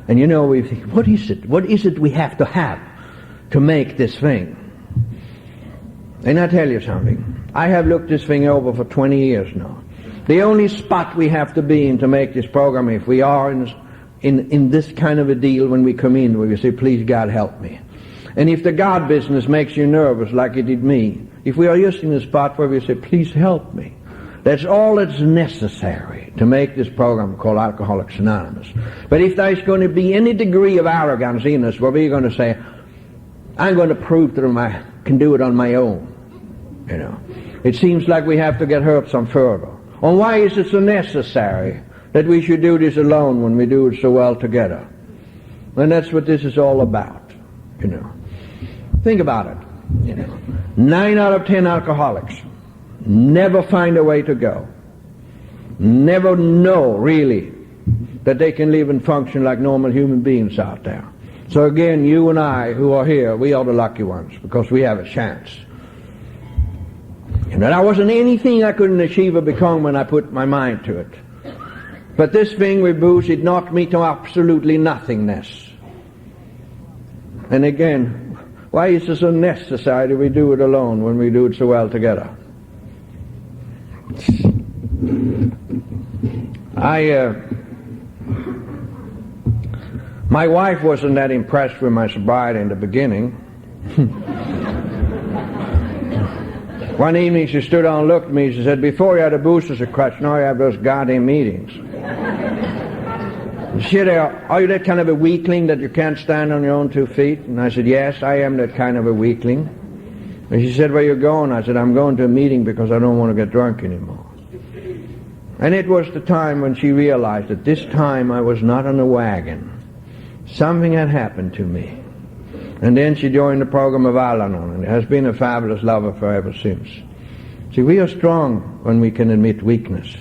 And you know, we think, what is it? What is it we have to make this thing? And I tell you something. I have looked this thing over for 20 years now. The only spot we have to be in to make this program, if we are in this kind of a deal when we come in, where we say, please God help me. And if the God business makes you nervous like it did me, if we are just in a spot where we say, please help me, that's all that's necessary to make this program called Alcoholics Anonymous. But if there's going to be any degree of arrogance in us where we're going to say, I'm going to prove to them I can do it on my own, you know, it seems like we have to get hurt some further. And why is it so necessary that we should do this alone when we do it so well together? And that's what this is all about, you know. Think about it, you know. 9 out of 10 alcoholics never find a way to go. Never know, really, that they can live and function like normal human beings out there. So again, you and I who are here, we are the lucky ones, because we have a chance. You know, there wasn't anything I couldn't achieve or become when I put my mind to it. But this thing with booze, it knocked me to absolutely nothingness. And again, why is it so necessary that we do it alone when we do it so well together? My wife wasn't that impressed with my sobriety in the beginning. One evening she stood down and looked at me. She said, before you had a booze as a crutch, now you have those goddamn meetings. She said, are you that kind of a weakling that you can't stand on your own 2 feet? And I said, yes, I am that kind of a weakling. And she said, where are you going? I said, I'm going to a meeting because I don't want to get drunk anymore. And it was the time when she realized that this time I was not on a wagon. Something had happened to me. And then she joined the program of Al-Anon, and has been a fabulous lover for ever since. See, we are strong when we can admit weakness.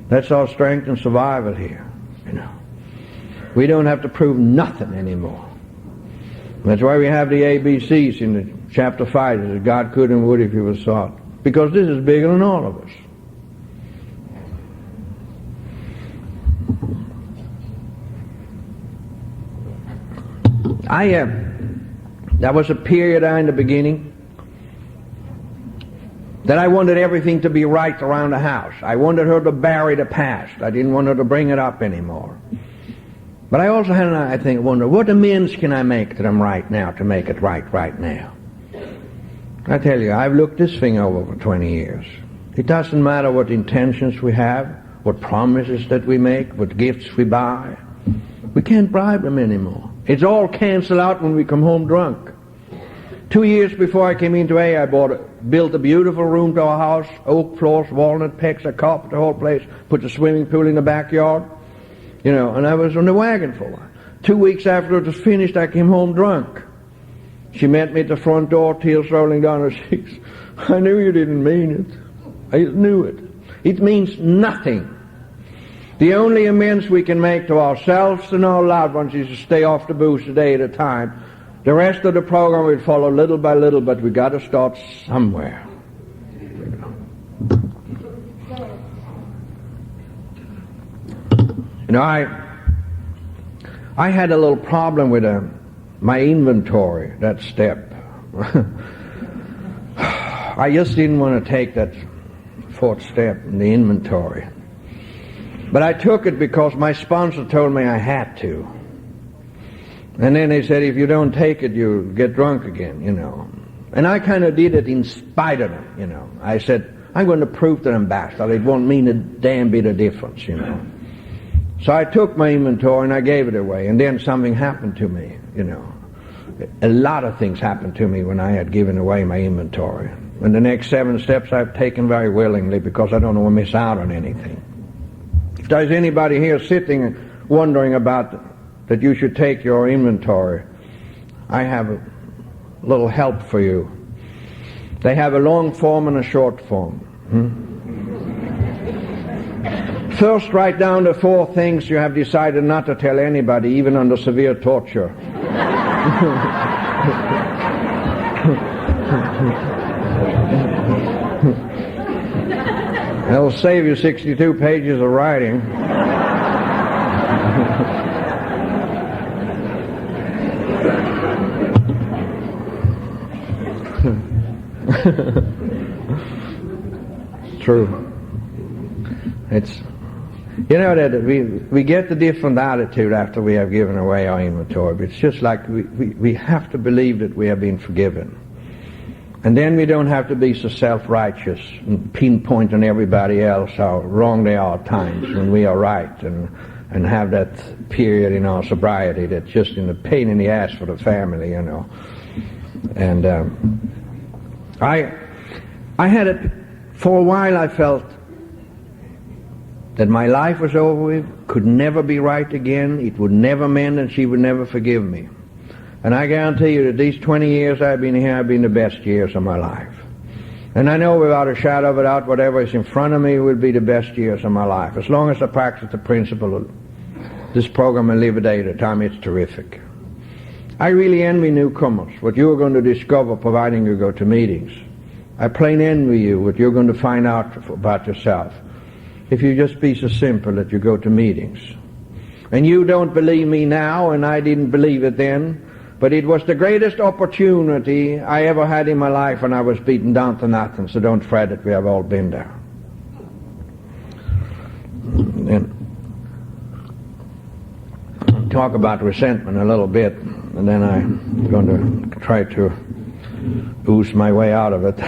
That's our strength and survival here, you know. We don't have to prove nothing anymore. That's why we have the ABCs in the chapter 5, that God could and would if he was sought. Because this is bigger than all of us. There was a period in the beginning that I wanted everything to be right around the house. I wanted her to bury the past. I didn't want her to bring it up anymore. But I also had, I wonder, what amends can I make to them right now to make it right now? I tell you, I've looked this thing over for 20 years. It doesn't matter what intentions we have, what promises that we make, what gifts we buy. We can't bribe them anymore. It's all canceled out when we come home drunk. 2 years before I came into AA, I built a beautiful room to our house, oak floors, walnut pegs, a carpet, the whole place, put the swimming pool in the backyard, you know, and I was on the wagon for a while. 2 weeks after it was finished, I came home drunk. She met me at the front door, tears rolling down her cheeks. I knew you didn't mean it. I knew it. It means nothing. The only amends we can make to ourselves and our loved ones is to stay off the booze a day at a time. The rest of the program will follow little by little, but we got to start somewhere. You know, I had a little problem with my inventory, that step. I just didn't want to take that 4th step in the inventory. But I took it because my sponsor told me I had to. And then they said, if you don't take it, you'll get drunk again, you know. And I kind of did it in spite of them, you know. I said, I'm going to prove to them bastard it won't mean a damn bit of difference, you know. So I took my inventory and I gave it away, and then something happened to me, you know. A lot of things happened to me when I had given away my inventory. And the next 7 steps I've taken very willingly because I don't want to miss out on anything. If there's anybody here sitting wondering about that you should take your inventory, I have a little help for you. They have a long form and a short form. First, write down the 4 things you have decided not to tell anybody, even under severe torture. It'll save you 62 pages of writing. True. It's, you know, that we get the different attitude after we have given away our inventory. But it's just like we have to believe that we have been forgiven. And then we don't have to be so self-righteous and pinpointing everybody else how wrong they are at times when we are right, and have that period in our sobriety that's just in the pain in the ass for the family, you know. And I had it, for a while I felt that my life was over with, could never be right again, it would never mend, and she would never forgive me. And I guarantee you that these 20 years I've been here have been the best years of my life. And I know without a shadow of a doubt whatever is in front of me will be the best years of my life. As long as I practice the principle of this program and live a day at a time, it's terrific. I really envy newcomers, what you're going to discover providing you go to meetings. I plain envy you what you're going to find out about yourself if you just be so simple that you go to meetings. And you don't believe me now, and I didn't believe it then, but it was the greatest opportunity I ever had in my life, and I was beaten down to nothing, so don't fret it, we have all been there. And talk about resentment a little bit, and then I'm going to try to ooze my way out of it.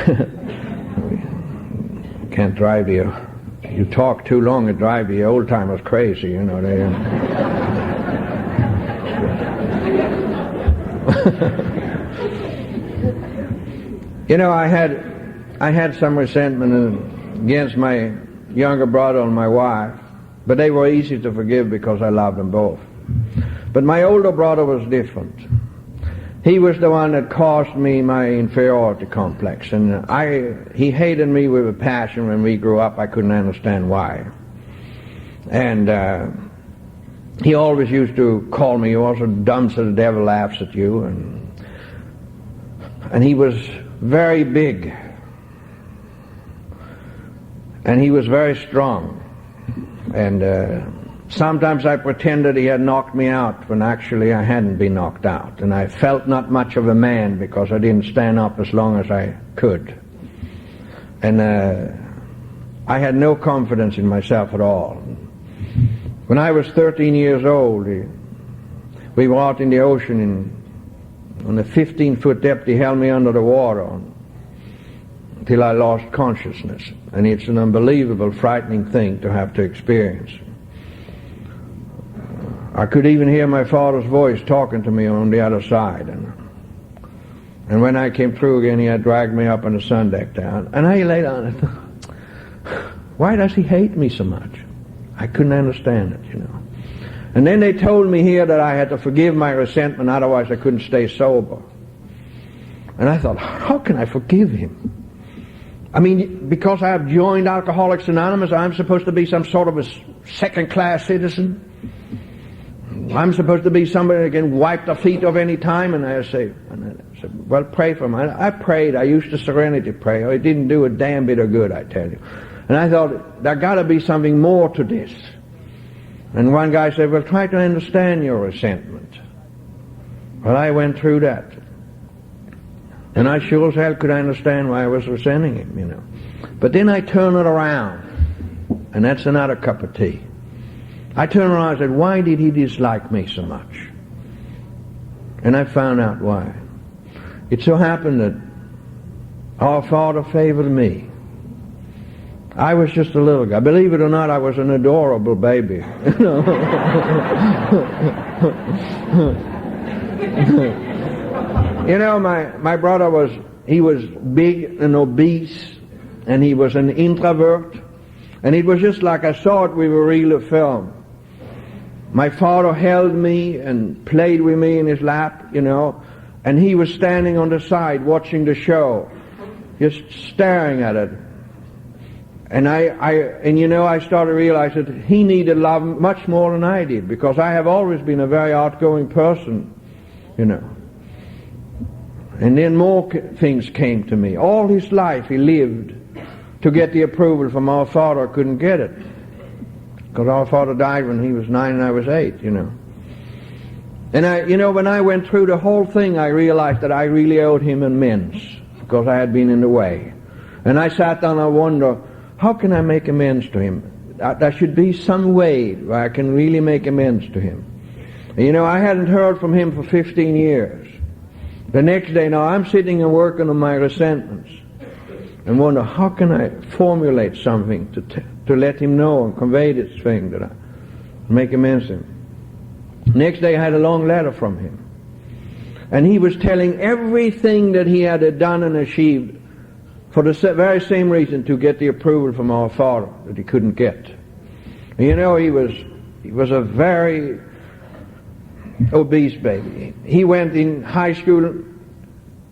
Can't drive you. You talk too long, it drives the old timers crazy, you know. You know, I had some resentment against my younger brother and my wife, but they were easy to forgive because I loved them both. But my older brother was different. He was the one that caused me my inferiority complex, and he hated me with a passion when we grew up. I couldn't understand why. And he always used to call me, "You're so dumb so the devil laughs at you," and he was very big, and he was very strong, and sometimes I pretended he had knocked me out when actually I hadn't been knocked out, and I felt not much of a man because I didn't stand up as long as I could. And I had no confidence in myself at all. When I was 13 years old, we were out in the ocean on a 15-foot depth. He held me under the water until I lost consciousness, and it's an unbelievable, frightening thing to have to experience. I could even hear my father's voice talking to me on the other side. And when I came through again, he had dragged me up on the sun deck down. And I lay down and thought, why does he hate me so much? I couldn't understand it, you know. And then they told me here that I had to forgive my resentment, otherwise I couldn't stay sober. And I thought, how can I forgive him? I mean, because I have joined Alcoholics Anonymous, I'm supposed to be some sort of a second-class citizen? I'm supposed to be somebody that can wipe the feet of any time? And I said, well, pray for me. I prayed. I used to serenity pray. It didn't do a damn bit of good, I tell you. And I thought, there got to be something more to this. And one guy said, well, try to understand your resentment. Well, I went through that. And I sure as hell could understand why I was resenting him, you know. But then I turned it around. And that's another cup of tea. I turned around and said, why did he dislike me so much? And I found out why. It so happened that our Father favored me. I was just a little guy. Believe it or not, I was an adorable baby. You know, my brother was big and obese, and he was an introvert, and it was just like I thought we were real film. My father held me and played with me in his lap, you know, and he was standing on the side watching the show, just staring at it. And I started to realize that he needed love much more than I did, because I have always been a very outgoing person, you know. And then more things came to me. All his life he lived to get the approval from our father. Couldn't get it, because our father died when he was 9 and I was 8, you know. And when I went through the whole thing, I realized that I really owed him amends, because I had been in the way. And I sat down and I wondered, how can I make amends to him? There should be some way where I can really make amends to him. And, you know, I hadn't heard from him for 15 years. The next day, now I'm sitting and working on my resentments and wonder, how can I formulate something to let him know and convey this thing, that I make amends to him. Next day I had a long letter from him, and he was telling everything that he had done and achieved for the very same reason, to get the approval from our father that he couldn't get. And, you know, he was a very obese baby. He went in high school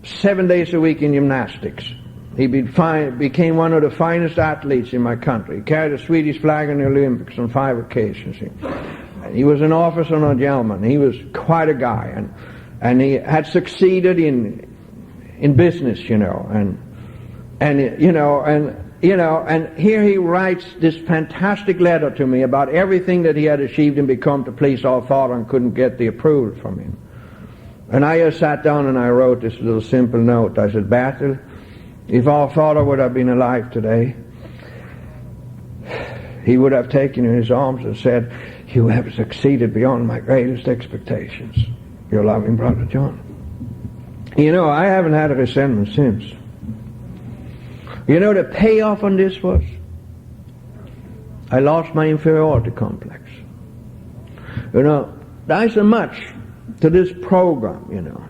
7 days a week in gymnastics. He became one of the finest athletes in my country. He carried the Swedish flag in the Olympics on 5 occasions. He was an officer and a gentleman. He was quite a guy, and he had succeeded in business, you know, and here he writes this fantastic letter to me about everything that he had achieved and become to please our father, and couldn't get the approval from him. And I just sat down and I wrote this little simple note. I said, Bertil, if our father would have been alive today, he would have taken you in his arms and said, you have succeeded beyond my greatest expectations. Your loving brother John. You know, I haven't had a resentment since. You know, the payoff on this was, I lost my inferiority complex. You know, there's so much to this program, you know,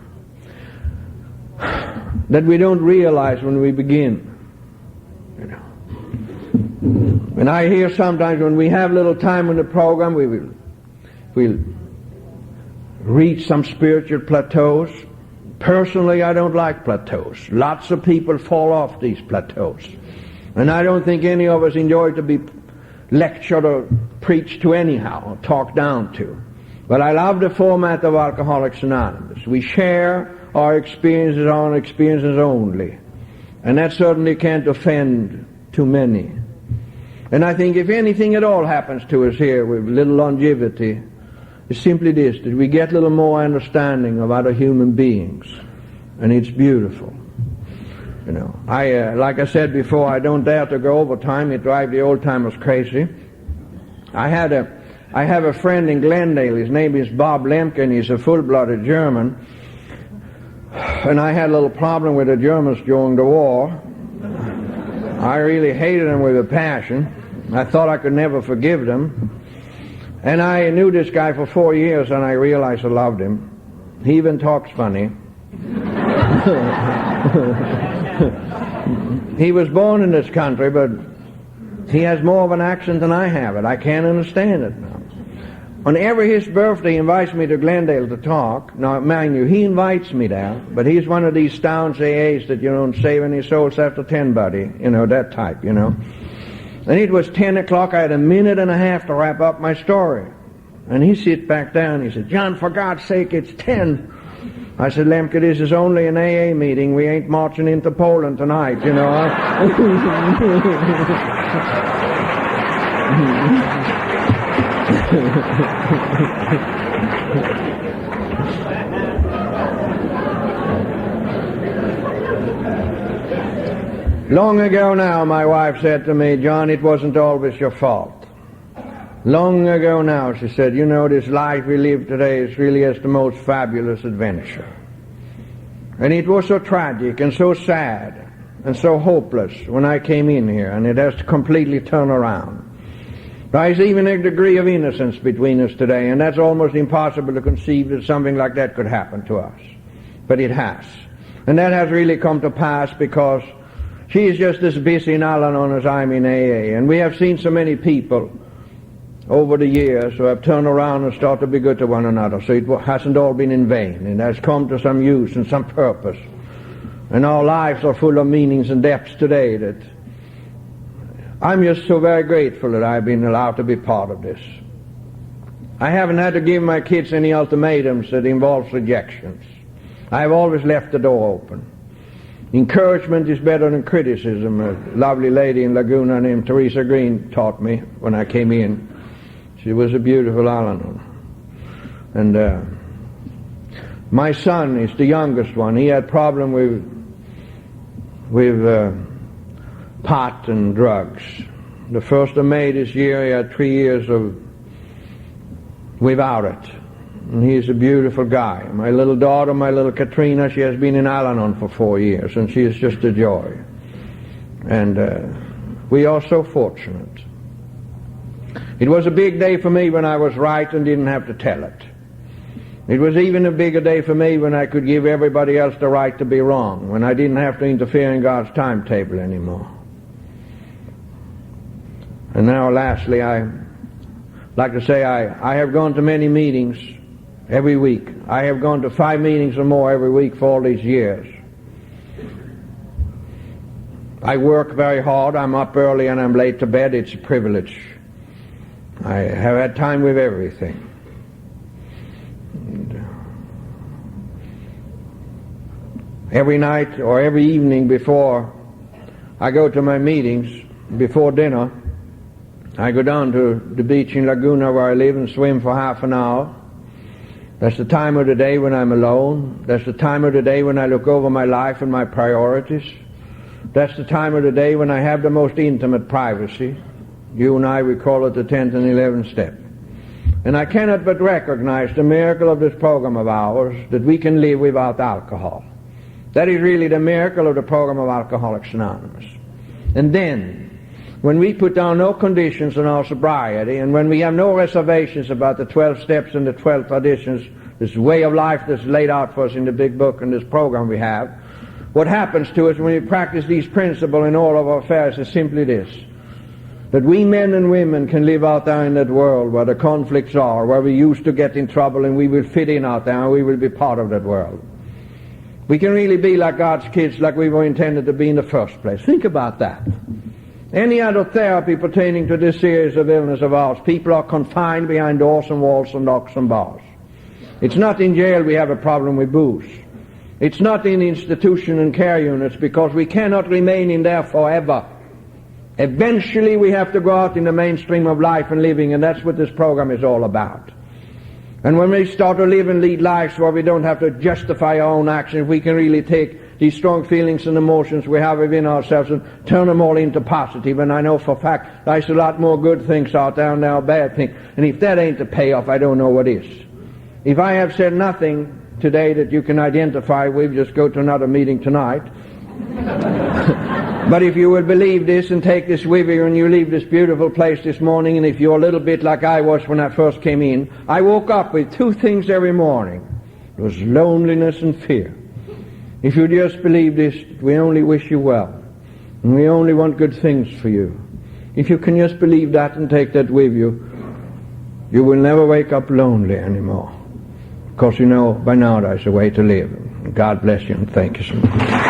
that we don't realize when we begin, you know. And I hear sometimes when we have little time in the program, we'll reach some spiritual plateaus. Personally, I don't like plateaus. Lots of people fall off these plateaus. And I don't think any of us enjoy to be lectured or preached to anyhow, or talked down to. But I love the format of Alcoholics Anonymous. We share our experiences only. And that certainly can't offend too many. And I think if anything at all happens to us here with little longevity, it's simply this, that we get a little more understanding of other human beings. And it's beautiful. You know, like I said before, I don't dare to go over time. It drives the old timers crazy. I have a friend in Glendale. His name is Bob Lemke, and he's a full-blooded German. And I had a little problem with the Germans during the war. I really hated them with a passion. I thought I could never forgive them. And I knew this guy for 4 years, and I realized I loved him. He even talks funny. He was born in this country, but he has more of an accent than I have, and I can't understand it now. On every his birthday, he invites me to Glendale to talk. Now, mind you, he invites me there, but he's one of these staunch AAs that you don't save any souls after 10, buddy. You know, that type, you know. And it was 10 o'clock. I had a minute and a half to wrap up my story. And he sits back down. He said, John, for God's sake, it's 10. I said, Lemke, this is only an AA meeting. We ain't marching into Poland tonight, you know. Long ago now, my wife said to me, John, it wasn't always your fault. Long ago now, she said, you know, this life we live today is really as the most fabulous adventure. And it was so tragic and so sad and so hopeless when I came in here, and it has to completely turn around. There's even a degree of innocence between us today, and that's almost impossible to conceive that something like that could happen to us. But it has. And that has really come to pass because she is just as busy in Al-Anon as I'm in AA. And we have seen so many people over the years who have turned around and started to be good to one another. So it hasn't all been in vain. It has come to some use and some purpose. And our lives are full of meanings and depths today that I'm just so very grateful that I've been allowed to be part of this. I haven't had to give my kids any ultimatums that involves rejections. I have always left the door open. Encouragement is better than criticism. A lovely lady in Laguna named Teresa Green taught me when I came in. She was a beautiful Al-Anon. And my son is the youngest one. He had problem with pot and drugs. The 1st of May this year he had 3 years without it. And he's a beautiful guy. My little daughter, my little Katrina, she has been in Al-Anon for 4 years, and she is just a joy. And we are so fortunate. It was a big day for me when I was right and didn't have to tell it. It was even a bigger day for me when I could give everybody else the right to be wrong, when I didn't have to interfere in God's timetable anymore. And now lastly, I like to say I have gone to many meetings every week. I have gone to 5 meetings or more every week for all these years. I work very hard. I'm up early and I'm late to bed. It's a privilege. I have had time with everything. Every night or every evening before I go to my meetings, before dinner, I go down to the beach in Laguna where I live and swim for half an hour. That's the time of the day when I'm alone. That's the time of the day when I look over my life and my priorities. That's the time of the day when I have the most intimate privacy. You and I, we call it the 10th and 11th step. And I cannot but recognize the miracle of this program of ours, that we can live without alcohol. That is really the miracle of the program of Alcoholics Anonymous. And then, when we put down no conditions on our sobriety, and when we have no reservations about the 12 steps and the 12 traditions, this way of life that's laid out for us in the big book and this program we have, what happens to us when we practice these principles in all of our affairs is simply this: that we men and women can live out there in that world where the conflicts are, where we used to get in trouble, and we will fit in out there and we will be part of that world. We can really be like God's kids, like we were intended to be in the first place. Think about that. Any other therapy pertaining to this series of illness of ours, people are confined behind doors and walls and locks and bars. It's not in jail we have a problem with booze. It's not in institution and care units, because we cannot remain in there forever. Eventually we have to go out in the mainstream of life and living, and that's what this program is all about. And when we start to live and lead lives where we don't have to justify our own actions, we can really take these strong feelings and emotions we have within ourselves and turn them all into positive. And I know for a fact there's a lot more good things out there than there are bad things. And if that ain't the payoff, I don't know what is. If I have said nothing today that you can identify with, just go to another meeting tonight. But if you will believe this and take this with you, and you leave this beautiful place this morning, and if you're a little bit like I was when I first came in, I woke up with 2 things every morning. It was loneliness and fear. If you just believe this, we only wish you well, and we only want good things for you. If you can just believe that and take that with you, you will never wake up lonely anymore, because you know by now there's a way to live. God bless you, and thank you so much.